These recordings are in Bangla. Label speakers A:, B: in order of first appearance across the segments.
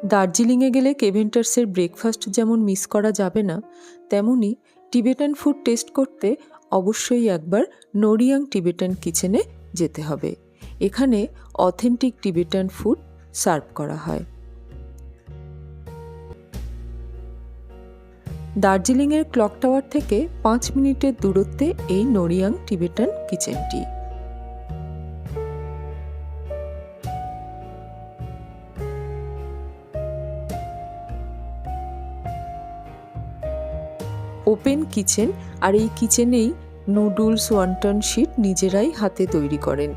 A: দার্জিলিংয়ে গেলে কেভেন্টার্সের ব্রেকফাস্ট যেমন মিস করা যাবে না, তেমনি টিবেটান ফুড টেস্ট করতে অবশ্যই একবার নোরিয়াং টিবেটান কিচেনে যেতে হবে। এখানে অথেন্টিক টিবেটান ফুড সার্ভ করা হয়। দার্জিলিংয়ের ক্লক টাওয়ার থেকে 5 মিনিটের দূরত্বে এই নোরিয়াং টিবেটান কিচেনটি। ওপেন কিচেন, আর এই কিচেনেই নুডলস ওয়ান্টন শিট নিজেরাই হাতে তৈরি করেন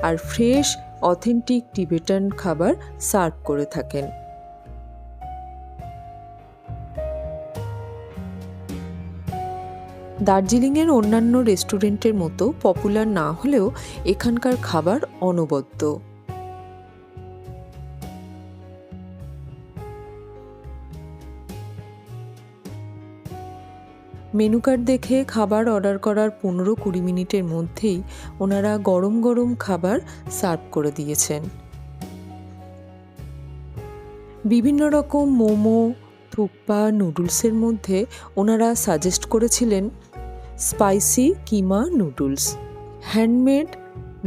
A: আর ফ্রেশ অথেন্টিক টিবেটান খাবার সার্ভ করে থাকেন। দার্জিলিংয়ের অন্যান্য রেস্টুরেন্টের মতো পপুলার না হলেও এখানকার খাবার অনবদ্য। মেনু কার্ড দেখে খাবার অর্ডার করার 15-20 মিনিটের মধ্যেই ওনারা গরম গরম খাবার সার্ভ করে দিয়েছেন। বিভিন্ন রকম মোমো, থুকপা, নুডলসের মধ্যে ওনারা সাজেস্ট করেছিলেন স্পাইসি কিমা নুডলস। হ্যান্ডমেড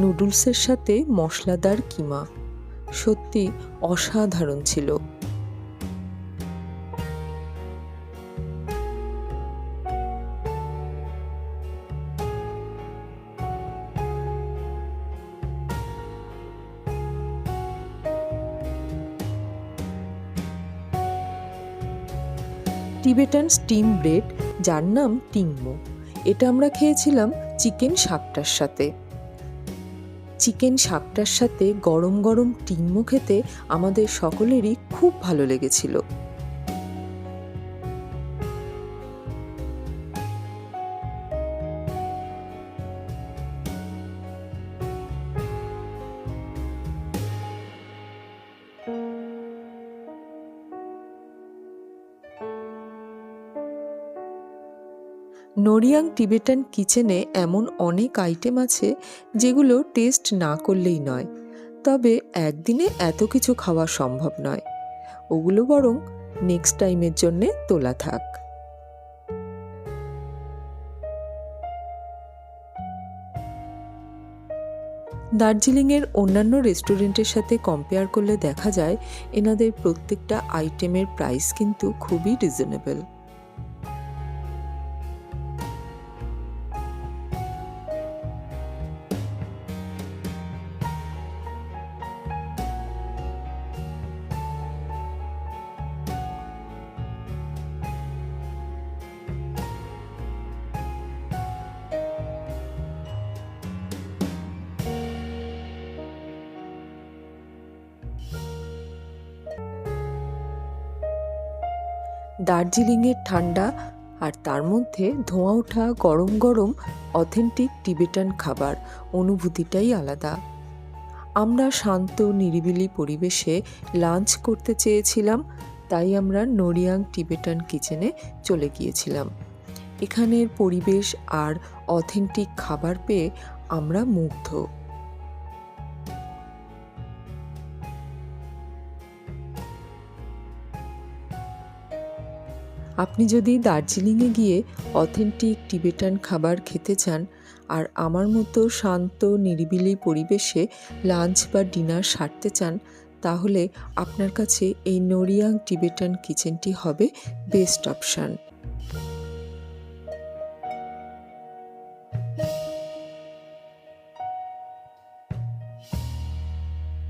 A: নুডলসের সাথে মশলাদার কিমা সত্যি অসাধারণ ছিল। টিবেটান স্টিম ব্রেড, যার নাম টিংমো, এটা আমরা খেয়েছিলাম চিকেন শাকটার সাথে। চিকেন শাকটার সাথে গরম গরম টিংমো খেতে আমাদের সকলেরই খুব ভালো লেগেছিল। নোরিয়াং টিবেটান কিচেনে এমন অনেক আইটেম আছে যেগুলো টেস্ট না করলেই নয়, তবে একদিনে এত কিছু খাওয়া সম্ভব নয়। ওগুলো বরং নেক্সট টাইমের জন্যে তোলা থাক। দার্জিলিংয়ের অন্যান্য রেস্টুরেন্টের সাথে কম্পেয়ার করলে দেখা যায় এনাদের প্রত্যেকটা আইটেমের প্রাইস কিন্তু খুবই রিজনেবল। দার্জিলিংয়ের ঠান্ডা আর তার মধ্যে ধোঁয়া ওঠা গরম গরম অথেন্টিক টিবেটান খাবার অনুভূতিটাই আলাদা। আমরা শান্ত নিরিবিলি পরিবেশে লাঞ্চ করতে চেয়েছিলাম, তাই আমরা নোরিয়াং টিবেটান কিচেনে চলে গিয়েছিলাম। এখানের পরিবেশ আর অথেন্টিক খাবার পেয়ে আমরা মুগ্ধ। আপনি যদি দার্জিলিংয়ে গিয়ে অথেন্টিক টিবেটান খাবার খেতে চান আর আমার মতো শান্ত নিরিবিলি পরিবেশে লাঞ্চ বা ডিনার সারতে চান, তাহলে আপনার কাছে এই নোরিয়াং টিবেটান কিচেনটি হবে বেস্ট অপশান।